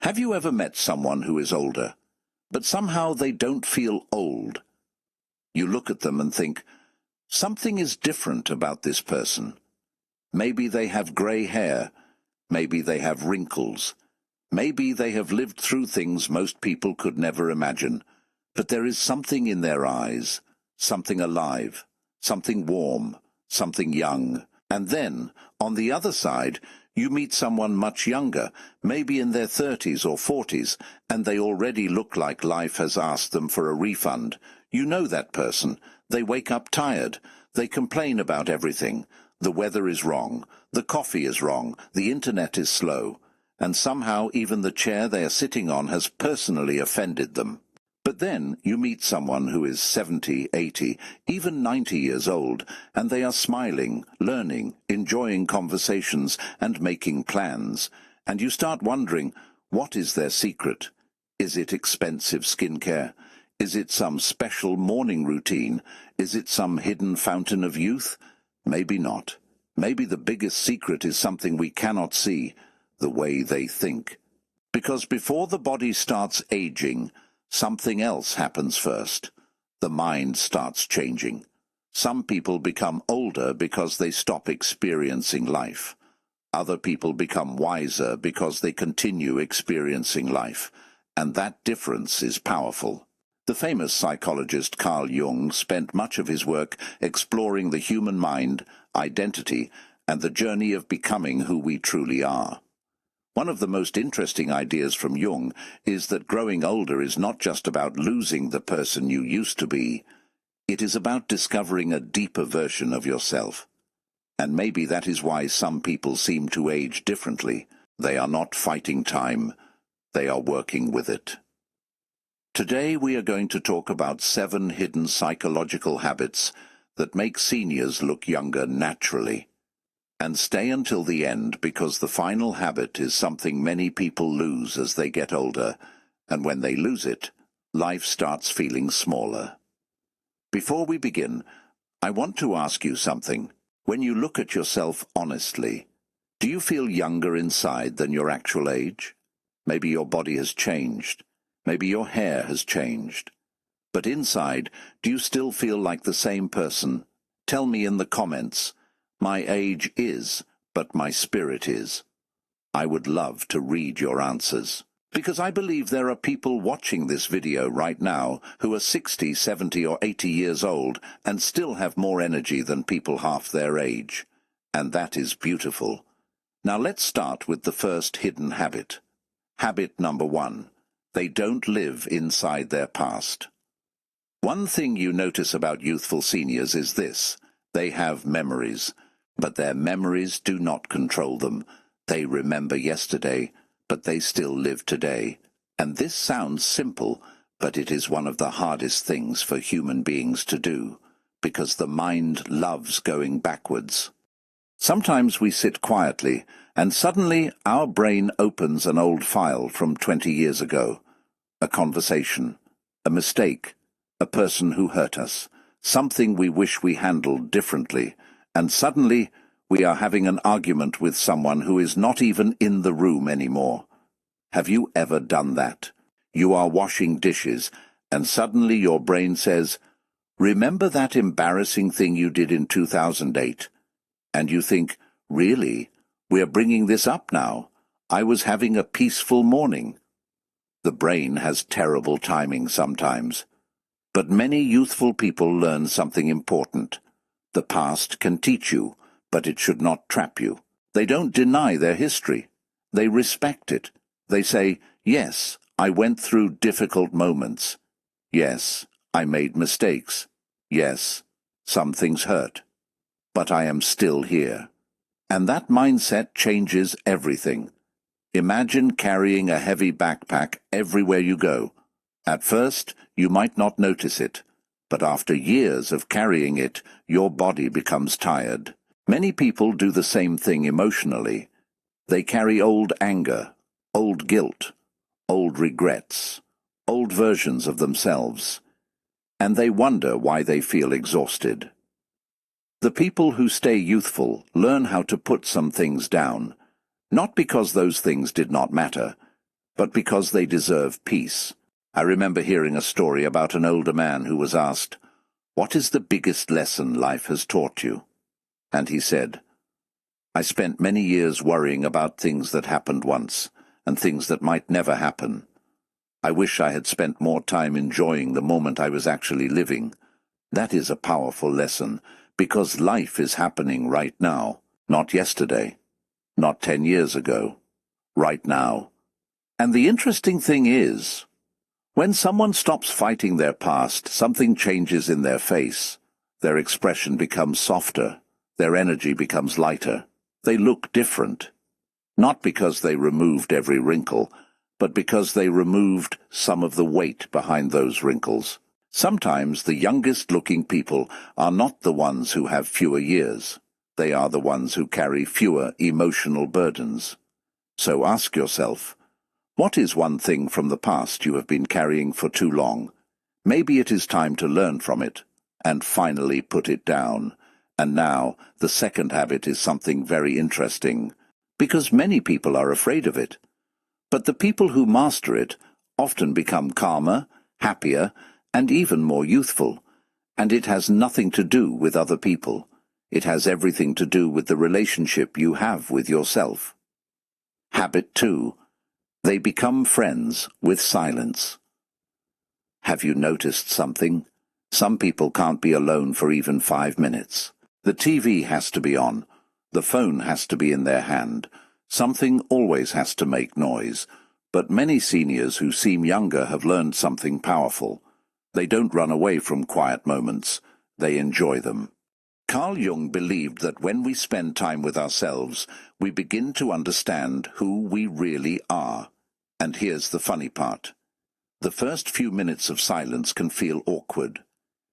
Have you ever met someone who is older, but somehow they don't feel old? You look at them and think, something is different about this person. Maybe they have grey hair, maybe they have wrinkles, maybe they have lived through things most people could never imagine, but there is something in their eyes, something alive, something warm, something young. And then, on the other side, you meet someone much younger, maybe in their 30s or 40s, and they already look like life has asked them for a refund. You know that person. They wake up tired. They complain about everything. The weather is wrong. The coffee is wrong. The internet is slow. And somehow even the chair they are sitting on has personally offended them. But then you meet someone who is 70, 80, even 90 years old, and they are smiling, learning, enjoying conversations, and making plans. And you start wondering, what is their secret? Is it expensive skincare? Is it some special morning routine? Is it some hidden fountain of youth? Maybe not. Maybe the biggest secret is something we cannot see, the way they think. Because before the body starts aging, something else happens first. The mind starts changing. Some people become older because they stop experiencing life. Other people become wiser because they continue experiencing life. And that difference is powerful. The famous psychologist Carl Jung spent much of his work exploring the human mind, identity, and the journey of becoming who we truly are. One of the most interesting ideas from Jung is that growing older is not just about losing the person you used to be. It is about discovering a deeper version of yourself. And maybe that is why some people seem to age differently. They are not fighting time. They are working with it. Today we are going to talk about 7 hidden psychological habits that make seniors look younger naturally. And stay until the end, because the final habit is something many people lose as they get older, and when they lose it, life starts feeling smaller. Before we begin, I want to ask you something. When you look at yourself honestly, do you feel younger inside than your actual age? Maybe your body has changed. Maybe your hair has changed. But inside, do you still feel like the same person? Tell me in the comments. My age is, but my spirit is. I would love to read your answers. Because I believe there are people watching this video right now who are 60, 70 or 80 years old and still have more energy than people half their age. And that is beautiful. Now let's start with the first hidden habit. Habit number 1. They don't live inside their past. One thing you notice about youthful seniors is this. They have memories. But their memories do not control them. They remember yesterday, but they still live today. And this sounds simple, but it is one of the hardest things for human beings to do, because the mind loves going backwards. Sometimes we sit quietly, and suddenly our brain opens an old file from 20 years ago. A conversation, a mistake, a person who hurt us, something we wish we handled differently. And suddenly, we are having an argument with someone who is not even in the room anymore. Have you ever done that? You are washing dishes, and suddenly your brain says, "Remember that embarrassing thing you did in 2008? And you think, "Really? We're bringing this up now? I was having a peaceful morning." The brain has terrible timing sometimes. But many youthful people learn something important. The past can teach you, but it should not trap you. They don't deny their history. They respect it. They say, "Yes, I went through difficult moments. Yes, I made mistakes. Yes, some things hurt. But I am still here." And that mindset changes everything. Imagine carrying a heavy backpack everywhere you go. At first, you might not notice it. But after years of carrying it, your body becomes tired. Many people do the same thing emotionally. They carry old anger, old guilt, old regrets, old versions of themselves. And they wonder why they feel exhausted. The people who stay youthful learn how to put some things down, not because those things did not matter, but because they deserve peace. I remember hearing a story about an older man who was asked, "What is the biggest lesson life has taught you?" And he said, "I spent many years worrying about things that happened once, and things that might never happen. I wish I had spent more time enjoying the moment I was actually living. That is a powerful lesson, because life is happening right now, not yesterday, not 10 years ago, right now." And the interesting thing is, when someone stops fighting their past, something changes in their face. Their expression becomes softer, their energy becomes lighter. They look different, not because they removed every wrinkle, but because they removed some of the weight behind those wrinkles. Sometimes the youngest-looking people are not the ones who have fewer years. They are the ones who carry fewer emotional burdens. So ask yourself, what is one thing from the past you have been carrying for too long? Maybe it is time to learn from it, and finally put it down. And now, the second habit is something very interesting, because many people are afraid of it. But the people who master it often become calmer, happier, and even more youthful. And it has nothing to do with other people. It has everything to do with the relationship you have with yourself. Habit 2. They become friends with silence. Have you noticed something? Some people can't be alone for even 5 minutes. The TV has to be on. The phone has to be in their hand. Something always has to make noise. But many seniors who seem younger have learned something powerful. They don't run away from quiet moments. They enjoy them. Carl Jung believed that when we spend time with ourselves, we begin to understand who we really are. And here's the funny part. The first few minutes of silence can feel awkward.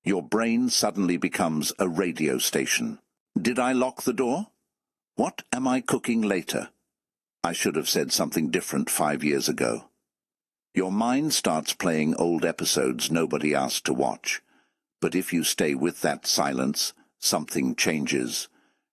Your brain suddenly becomes a radio station. Did I lock the door? What am I cooking later? I should have said something different 5 years ago. Your mind starts playing old episodes nobody asked to watch. But if you stay with that silence, something changes.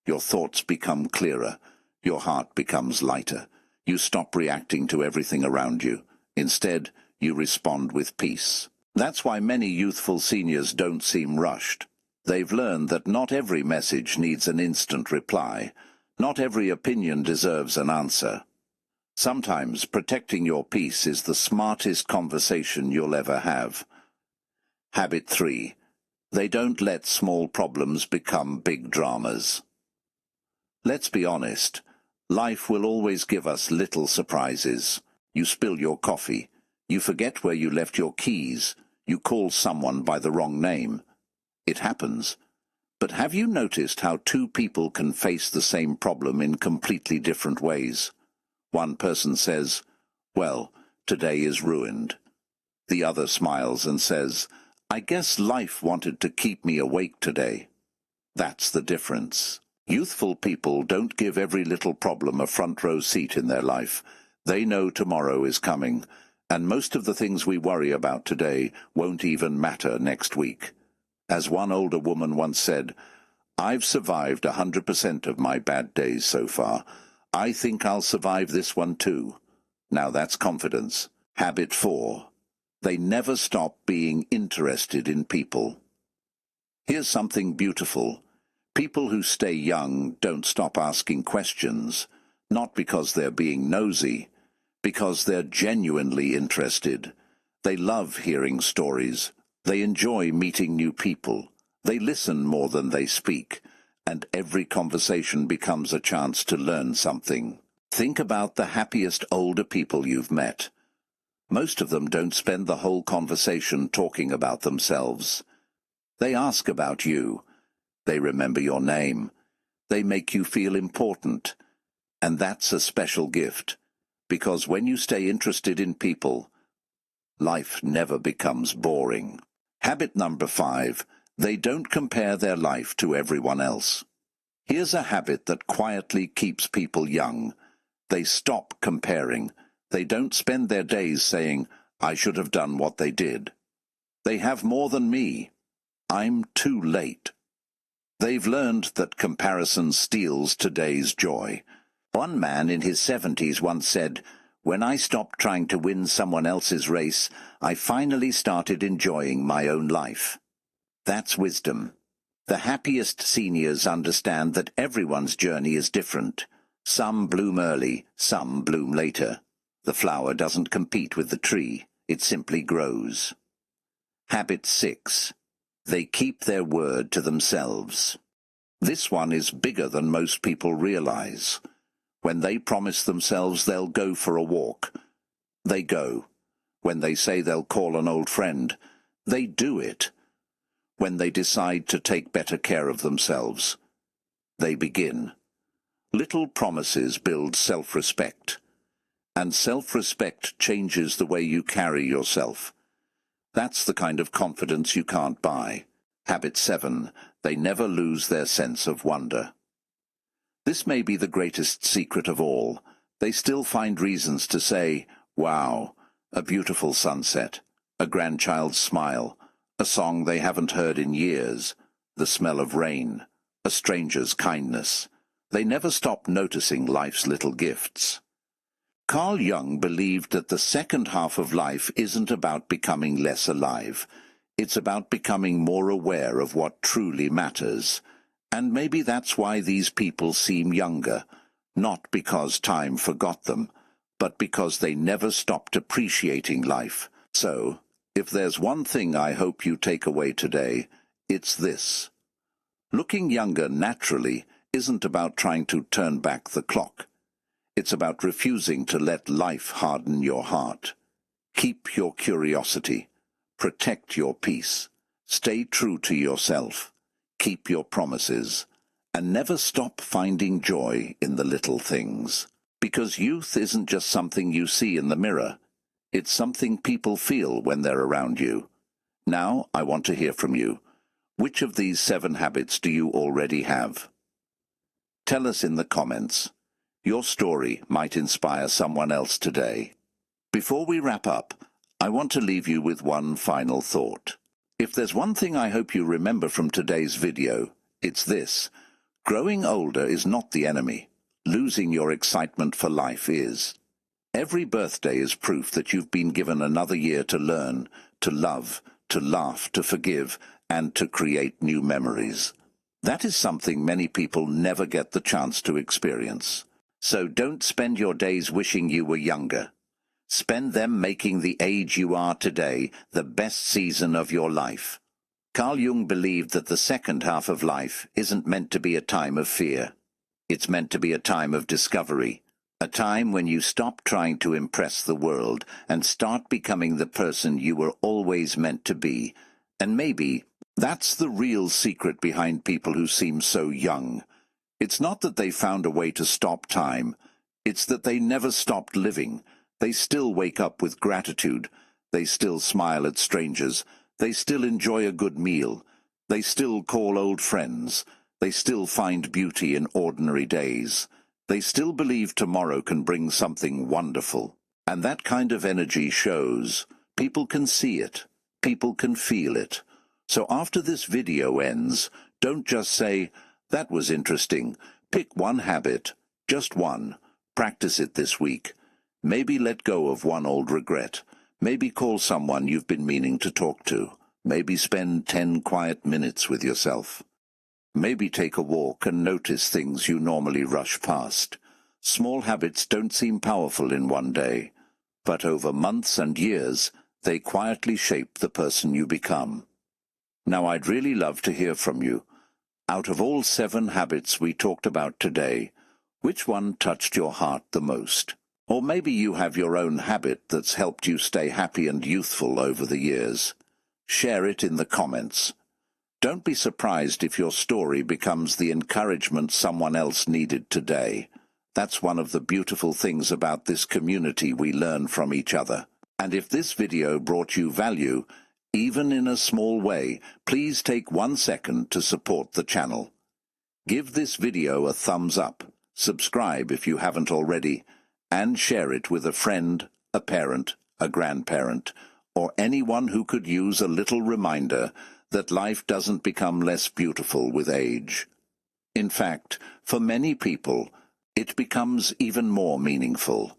Your thoughts become clearer. Your heart becomes lighter. You stop reacting to everything around you. Instead, you respond with peace. That's why many youthful seniors don't seem rushed. They've learned that not every message needs an instant reply. Not every opinion deserves an answer. Sometimes protecting your peace is the smartest conversation you'll ever have. Habit 3. They don't let small problems become big dramas. Let's be honest. Life will always give us little surprises. You spill your coffee. You forget where you left your keys. You call someone by the wrong name. It happens. But have you noticed how two people can face the same problem in completely different ways? One person says, "Well, today is ruined." The other smiles and says, "I guess life wanted to keep me awake today." That's the difference. Youthful people don't give every little problem a front row seat in their life. They know tomorrow is coming, and most of the things we worry about today won't even matter next week. As one older woman once said, "I've survived 100% of my bad days so far. I think I'll survive this one too." Now that's confidence. Habit 4. They never stop being interested in people. Here's something beautiful. People who stay young don't stop asking questions, not because they're being nosy, because they're genuinely interested. They love hearing stories. They enjoy meeting new people. They listen more than they speak, and every conversation becomes a chance to learn something. Think about the happiest older people you've met. Most of them don't spend the whole conversation talking about themselves. They ask about you. They remember your name. They make you feel important. And that's a special gift, because when you stay interested in people, life never becomes boring. Habit number 5. They don't compare their life to everyone else. Here's a habit that quietly keeps people young. They stop comparing. They don't spend their days saying, "I should have done what they did." They have more than me. I'm too late. They've learned that comparison steals today's joy. One man in his 70s once said, When I stopped trying to win someone else's race, I finally started enjoying my own life. That's wisdom. The happiest seniors understand that everyone's journey is different. Some bloom early, some bloom later. The flower doesn't compete with the tree, it simply grows. Habit 6. They keep their word to themselves. This one is bigger than most people realize. When they promise themselves they'll go for a walk, they go. When they say they'll call an old friend, they do it. When they decide to take better care of themselves, they begin. Little promises build self-respect, and self-respect changes the way you carry yourself. That's the kind of confidence you can't buy. Habit 7. They never lose their sense of wonder. This may be the greatest secret of all. They still find reasons to say, wow, a beautiful sunset, a grandchild's smile, a song they haven't heard in years, the smell of rain, a stranger's kindness. They never stop noticing life's little gifts. Carl Jung believed that the second half of life isn't about becoming less alive. It's about becoming more aware of what truly matters. And maybe that's why these people seem younger, not because time forgot them, but because they never stopped appreciating life. So, if there's one thing I hope you take away today, it's this. Looking younger naturally isn't about trying to turn back the clock. It's about refusing to let life harden your heart. Keep your curiosity. Protect your peace. Stay true to yourself. Keep your promises. And never stop finding joy in the little things. Because youth isn't just something you see in the mirror. It's something people feel when they're around you. Now, I want to hear from you. Which of these 7 habits do you already have? Tell us in the comments. Your story might inspire someone else today. Before we wrap up, I want to leave you with one final thought. If there's one thing I hope you remember from today's video, it's this. Growing older is not the enemy. Losing your excitement for life is. Every birthday is proof that you've been given another year to learn, to love, to laugh, to forgive, and to create new memories. That is something many people never get the chance to experience. So don't spend your days wishing you were younger. Spend them making the age you are today the best season of your life. Carl Jung believed that the second half of life isn't meant to be a time of fear. It's meant to be a time of discovery, a time when you stop trying to impress the world and start becoming the person you were always meant to be. And maybe that's the real secret behind people who seem so young. It's not that they found a way to stop time. It's that they never stopped living. They still wake up with gratitude. They still smile at strangers. They still enjoy a good meal. They still call old friends. They still find beauty in ordinary days. They still believe tomorrow can bring something wonderful. And that kind of energy shows. People can see it. People can feel it. So after this video ends, don't just say, "That was interesting." Pick one habit, just one. Practice it this week. Maybe let go of one old regret. Maybe call someone you've been meaning to talk to. Maybe spend 10 quiet minutes with yourself. Maybe take a walk and notice things you normally rush past. Small habits don't seem powerful in one day, but over months and years, they quietly shape the person you become. Now I'd really love to hear from you. Out of all 7 habits we talked about today, which one touched your heart the most? Or maybe you have your own habit that's helped you stay happy and youthful over the years. Share it in the comments. Don't be surprised if your story becomes the encouragement someone else needed today. That's one of the beautiful things about this community. We learn from each other. And if this video brought you value, even in a small way, please take 1 second to support the channel. Give this video a thumbs up, subscribe if you haven't already, and share it with a friend, a parent, a grandparent, or anyone who could use a little reminder that life doesn't become less beautiful with age. In fact, for many people, it becomes even more meaningful.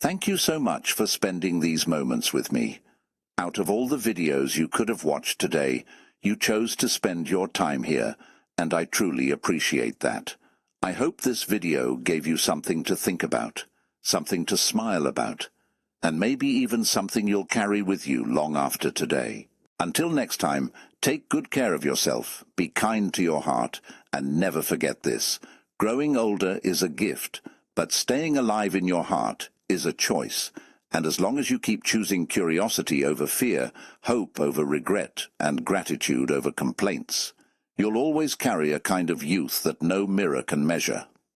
Thank you so much for spending these moments with me. Out of all the videos you could have watched today, you chose to spend your time here, and I truly appreciate that. I hope this video gave you something to think about, something to smile about, and maybe even something you'll carry with you long after today. Until next time, take good care of yourself, be kind to your heart, and never forget this. Growing older is a gift, but staying alive in your heart is a choice. And as long as you keep choosing curiosity over fear, hope over regret, and gratitude over complaints, you'll always carry a kind of youth that no mirror can measure.